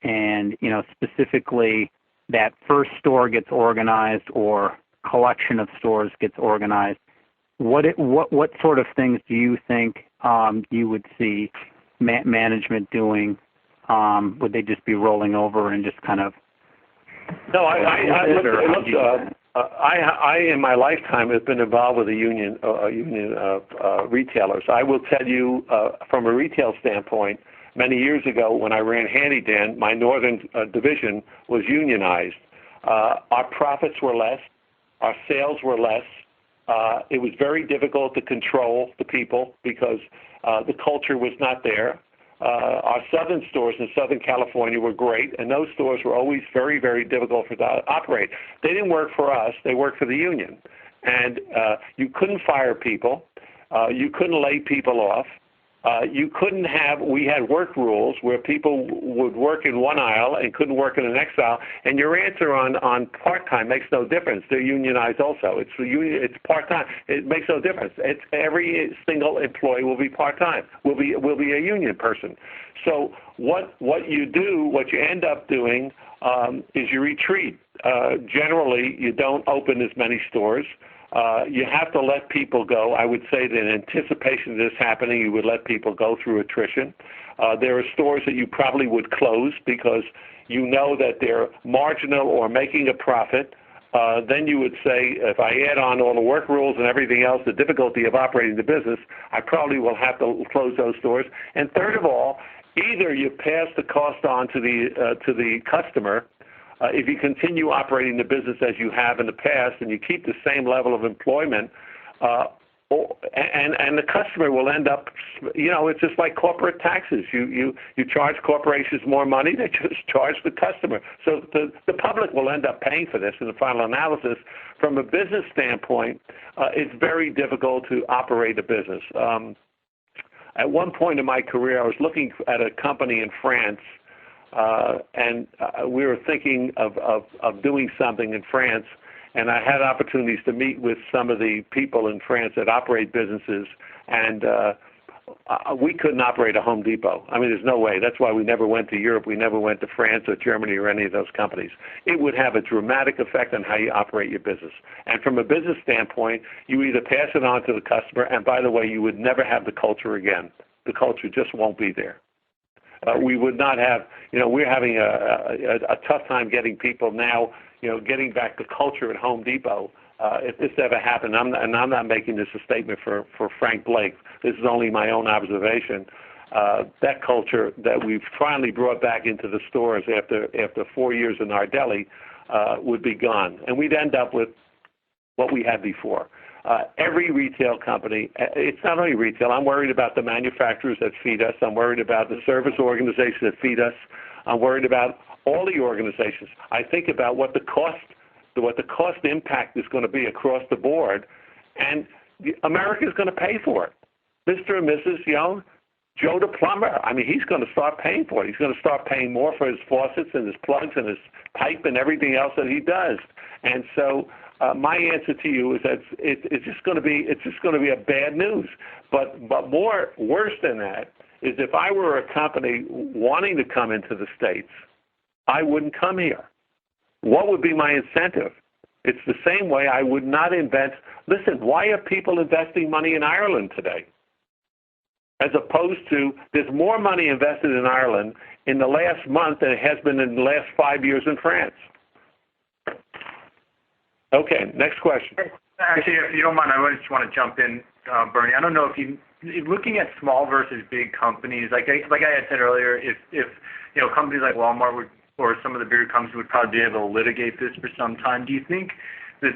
and specifically that first store gets organized or collection of stores gets organized, what sort of things do you think you would see management doing? Would they just be rolling over and just kind of? No, I in my lifetime have been involved with a union retailers. I will tell you from a retail standpoint, many years ago when I ran Handy Dan, my northern division was unionized. Our profits were less, our sales were less. It was very difficult to control the people because the culture was not there. Our southern stores in Southern California were great, and those stores were always very, very difficult to operate. They didn't work for us. They worked for the union. And you couldn't fire people. You couldn't lay people off. We had work rules where people would work in one aisle and couldn't work in the next aisle. And your answer on part-time makes no difference. They're unionized also. It's part-time. It makes no difference. Every single employee will be part-time, will be a union person. So what you end up doing is you retreat. Generally, you don't open as many stores. You have to let people go. I would say that in anticipation of this happening, you would let people go through attrition. There are stores that you probably would close because you know that they're marginal or making a profit. Then you would say, if I add on all the work rules and everything else, the difficulty of operating the business, I probably will have to close those stores. And third of all, either you pass the cost on to the customer. If you continue operating the business as you have in the past and you keep the same level of employment, and the customer will end up, it's just like corporate taxes. You charge corporations more money, they just charge the customer. So the public will end up paying for this in the final analysis. From a business standpoint, it's very difficult to operate a business. At one point in my career, I was looking at a company in France, and we were thinking of doing something in France, and I had opportunities to meet with some of the people in France that operate businesses, and we couldn't operate a Home Depot. I mean, there's no way. That's why we never went to Europe. We never went to France or Germany or any of those companies. It would have a dramatic effect on how you operate your business. And from a business standpoint, you either pass it on to the customer, and by the way, you would never have the culture again. The culture just won't be there. We would not have, we're having a tough time getting people now, getting back the culture at Home Depot. If this ever happened, and I'm not making this a statement for Frank Blake, this is only my own observation, that culture that we've finally brought back into the stores after 4 years in our deli would be gone. And we'd end up with what we had before. Every retail company, it's not only retail, I'm worried about the manufacturers that feed us, I'm worried about the service organizations that feed us, I'm worried about all the organizations. I think about what the cost impact is going to be across the board, and America is going to pay for it. Mr. and Mrs. Joe the plumber, I mean, he's going to start paying for it. He's going to start paying more for his faucets and his plugs and his pipe and everything else that he does. And so my answer to you is that it's just going to be a bad news. But worse than that is if I were a company wanting to come into the States, I wouldn't come here. What would be my incentive? It's the same way I would not invest. Listen, why are people investing money in Ireland today? As opposed to, there's more money invested in Ireland in the last month than it has been in the last 5 years in France. Okay, next question. Actually, if you don't mind, I just want to jump in, Bernie. I don't know if looking at small versus big companies, like I had said earlier, if companies like Walmart or some of the bigger companies would probably be able to litigate this for some time, do you think that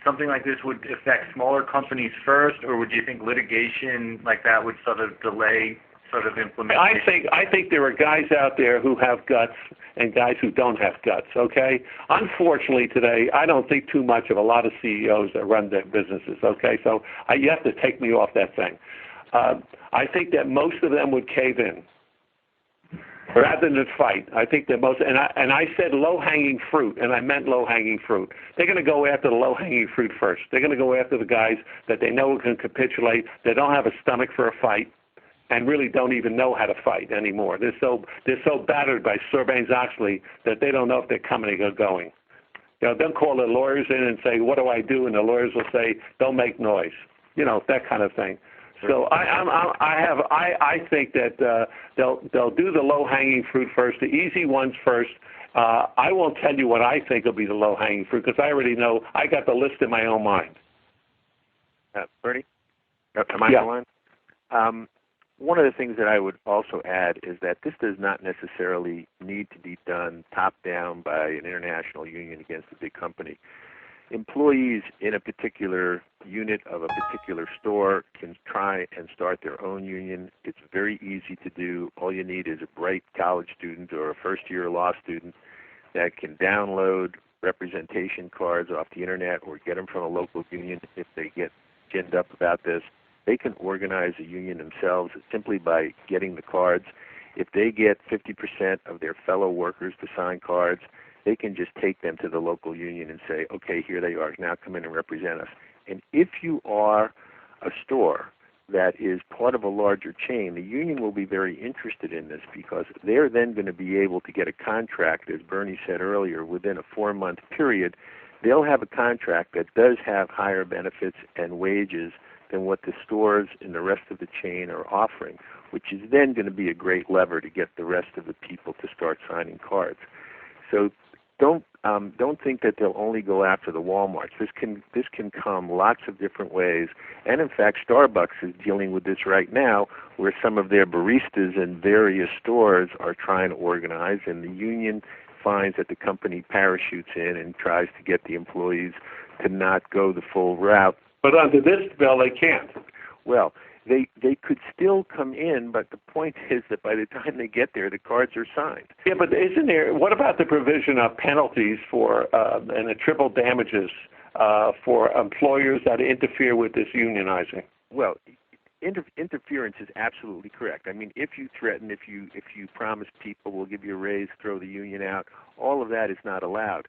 something like this would affect smaller companies first, or would you think litigation like that would sort of delay sort of implementation? I think there are guys out there who have guts and guys who don't have guts, okay? Unfortunately today, I don't think too much of a lot of CEOs that run their businesses, okay? So you have to take me off that thing. I think that most of them would cave in rather than fight. I think that most, and I said low-hanging fruit, and I meant low-hanging fruit. They're going to go after the low-hanging fruit first. They're going to go after the guys that they know can capitulate, that don't have a stomach for a fight, and really don't even know how to fight anymore. They're so battered by Sarbanes-Oxley that they don't know if they're coming or going. They'll call the lawyers in and say, "What do I do?" And the lawyers will say, "Don't make noise." That kind of thing. So I think that they'll do the low-hanging fruit first, the easy ones first. I won't tell you what I think will be the low-hanging fruit because I already know. I got the list in my own mind. Bernie, am I on the line? One of the things that I would also add is that this does not necessarily need to be done top-down by an international union against a big company. Employees in a particular unit of a particular store can try and start their own union. It's very easy to do. All you need is a bright college student or a first-year law student that can download representation cards off the internet or get them from a local union if they get ginned up about this. They can organize a union themselves simply by getting the cards. If they get 50% of their fellow workers to sign cards, they can just take them to the local union and say, okay, here they are, now come in and represent us. And if you are a store that is part of a larger chain, the union will be very interested in this because they're then going to be able to get a contract, as Bernie said earlier, within a 4-month period. They'll have a contract that does have higher benefits and wages than what the stores in the rest of the chain are offering, which is then going to be a great lever to get the rest of the people to start signing cards. So don't think that they'll only go after the Walmarts. This can come lots of different ways. And in fact, Starbucks is dealing with this right now, where some of their baristas in various stores are trying to organize, and the union finds that the company parachutes in and tries to get the employees to not go the full route. But under this bill, they can't. Well, they could still come in, but the point is that by the time they get there, the cards are signed. Yeah, but isn't there? What about the provision of penalties for and the triple damages for employers that interfere with this unionizing? Well, interference is absolutely correct. I mean, if you threaten, if you promise people we'll give you a raise, throw the union out, all of that is not allowed.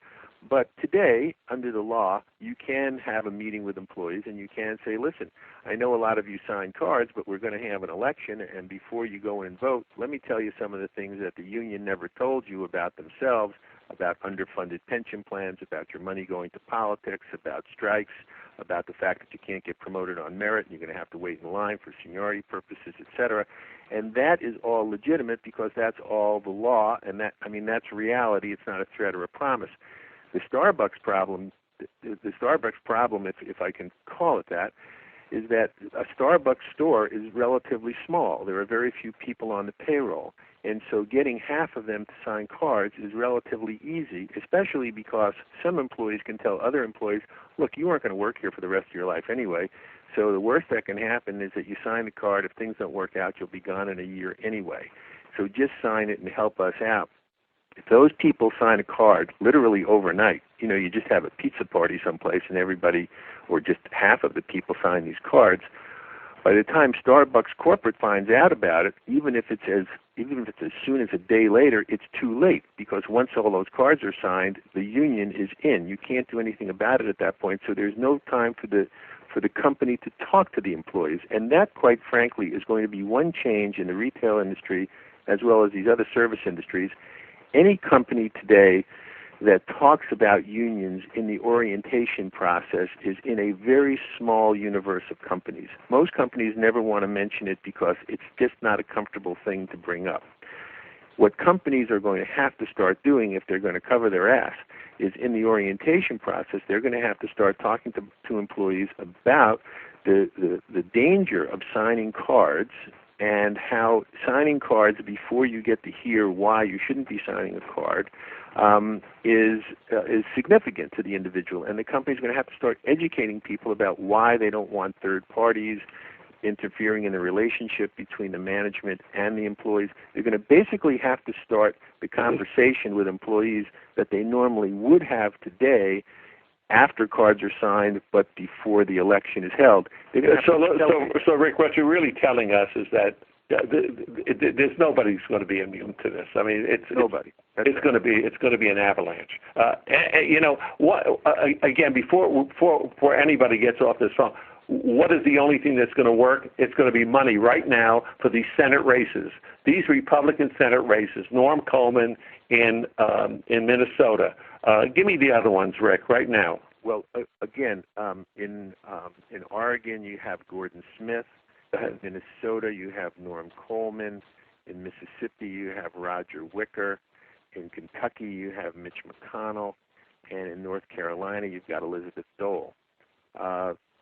But today, under the law, you can have a meeting with employees and you can say, listen, I know a lot of you signed cards, but we're going to have an election, and before you go and vote, let me tell you some of the things that the union never told you about themselves, about underfunded pension plans, about your money going to politics, about strikes, about the fact that you can't get promoted on merit and you're going to have to wait in line for seniority purposes, etc. And that is all legitimate because that's all the law, and that's reality. It's not a threat or a promise. The Starbucks problem, if I can call it that, is that a Starbucks store is relatively small. There are very few people on the payroll. And so getting half of them to sign cards is relatively easy, especially because some employees can tell other employees, look, you aren't going to work here for the rest of your life anyway. So the worst that can happen is that you sign the card. If things don't work out, you'll be gone in a year anyway. So just sign it and help us out. If those people sign a card literally overnight, you just have a pizza party someplace and everybody, or just half of the people sign these cards, by the time Starbucks corporate finds out about it, even if it's as soon as a day later, it's too late, because once all those cards are signed, the union is in. You can't do anything about it at that point, so there's no time for the company to talk to the employees. And that, quite frankly, is going to be one change in the retail industry as well as these other service industries. Any company today that talks about unions in the orientation process is in a very small universe of companies. Most companies never want to mention it because it's just not a comfortable thing to bring up. What companies are going to have to start doing if they're going to cover their ass is in the orientation process, they're going to have to start talking to employees about the danger of signing cards and how signing cards before you get to hear why you shouldn't be signing a card is significant to the individual. And the company's going to have to start educating people about why they don't want third parties interfering in the relationship between the management and the employees. They're going to basically have to start the conversation with employees that they normally would have today after cards are signed, but before the election is held. So, Rick, what you're really telling us is that there's nobody's going to be immune to this. I mean, it's going to be an avalanche. Again, before anybody gets off this phone, what is the only thing that's going to work? It's going to be money right now for these Senate races. These Republican Senate races, Norm Coleman in Minnesota. Give me the other ones, Rick, right now. Well, again, in Oregon you have Gordon Smith. In Minnesota you have Norm Coleman. In Mississippi you have Roger Wicker. In Kentucky you have Mitch McConnell. And in North Carolina you've got Elizabeth Dole.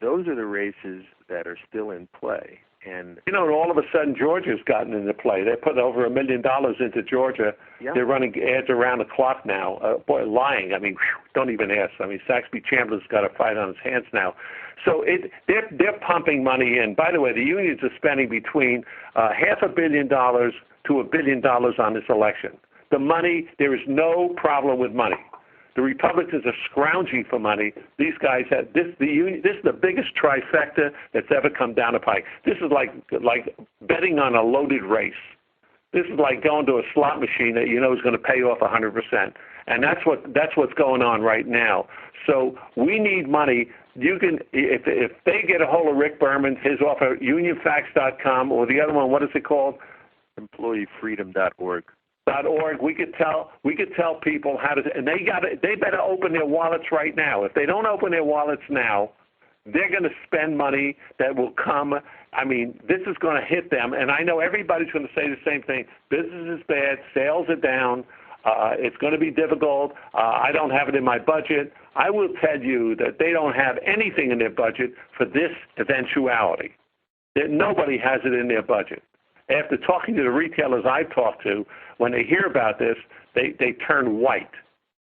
Those are the races that are still in play. And all of a sudden Georgia's gotten into play. They put over $1 million into Georgia. Yeah. They're running ads around the clock now. Boy, lying. I mean, don't even ask. I mean, Saxby Chamberlain's got a fight on his hands now. So they're pumping money in. By the way, the unions are spending between $500 million to $1 billion on this election. The money, there is no problem with money. The Republicans are scrounging for money. These guys have this. This is the biggest trifecta that's ever come down the pike. This is like betting on a loaded race. This is like going to a slot machine that you know is going to pay off 100%, and that's what's going on right now. So we need money. You can if they get a hold of Rick Berman, his offer, unionfacts.com, or the other one, what is it called? EmployeeFreedom.org. We could tell people how to, and they better open their wallets right now. If they don't open their wallets now, they're going to spend money that will come. I mean, this is going to hit them, and I know everybody's going to say the same thing. Business is bad, sales are down, it's going to be difficult. I don't have it in my budget. I will tell you that they don't have anything in their budget for this eventuality. That nobody has it in their budget. After talking to the retailers I've talked to, when they hear about this, they turn white.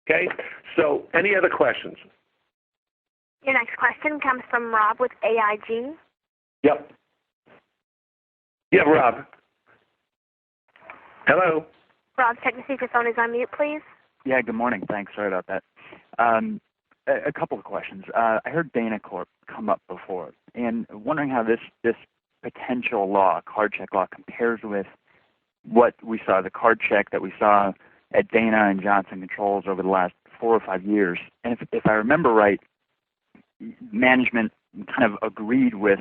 Okay? So any other questions? Your next question comes from Rob with AIG. Yep. Yeah, Rob. Hello? Rob, check to see if your phone is on mute, please. Yeah, good morning. Thanks. Sorry about that. A couple of questions. I heard Dana Corp come up before, and wondering how this potential law, card check law, compares with what we saw, the card check that we saw at Dana and Johnson Controls over the last 4 or 5 years. And if I remember right, management kind of agreed with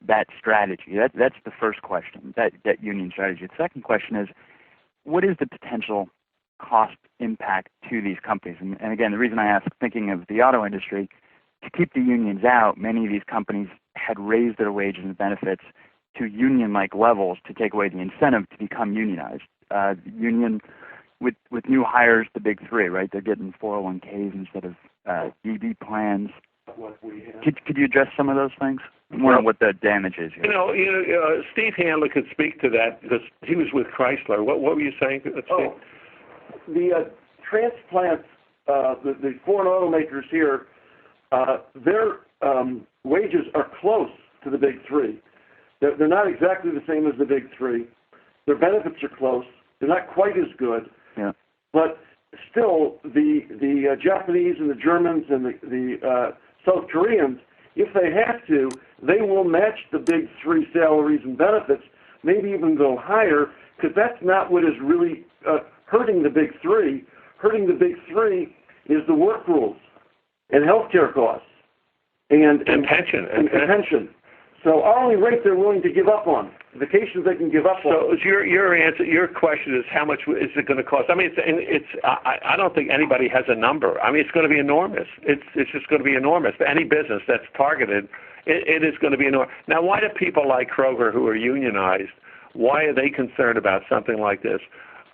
that strategy. That's the first question, that union strategy. The second question is, what is the potential cost impact to these companies? And again, the reason I ask, thinking of the auto industry, to keep the unions out, many of these companies had raised their wages and benefits to union-like levels to take away the incentive to become unionized. Union with new hires, the big three, right? They're getting 401ks instead of DB plans. Could you address some of those things? More on what the damage is here. Steve Handler could speak to that because he was with Chrysler. What were you saying? The transplants, the foreign automakers here, their wages are close to the big three. They're not exactly the same as the big three. Their benefits are close. They're not quite as good. Yeah. But still, the Japanese and the Germans and the South Koreans, if they have to, they will match the big three salaries and benefits, maybe even go higher, because that's not what is really hurting the big three. Hurting the big three is the work rules and healthcare costs and pension. And pension. So our only rate they're willing to give up on. Vacations they can give up on. So your answer, your question is how much is it going to cost? I mean, I don't think anybody has a number. I mean, it's going to be enormous. It's just going to be enormous. For any business that's targeted, it is going to be enormous. Now, why do people like Kroger who are unionized, why are they concerned about something like this?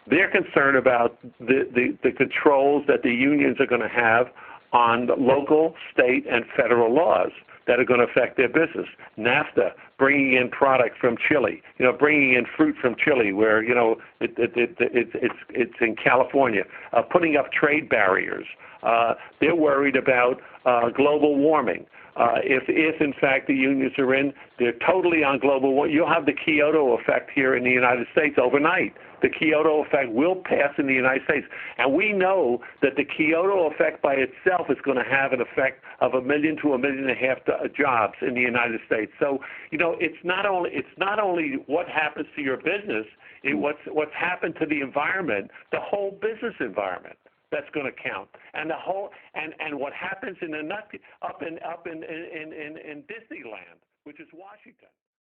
They're concerned about the controls that the unions are going to have on the local, state, and federal laws that are going to affect their business. NAFTA, bringing in product from Chile, bringing in fruit from Chile, where it's in California, putting up trade barriers. They're worried about global warming. If in fact the unions are in, they're totally on global warming. You'll have the Kyoto effect here in the United States overnight. The Kyoto effect will pass in the United States. And we know that the Kyoto effect by itself is going to have an effect of 1 million to 1.5 million jobs in the United States. So, it's not only what happens to your business, what's happened to the environment, the whole business environment. That's going to count, and the whole and what happens in the up in Disneyland. which is Washington.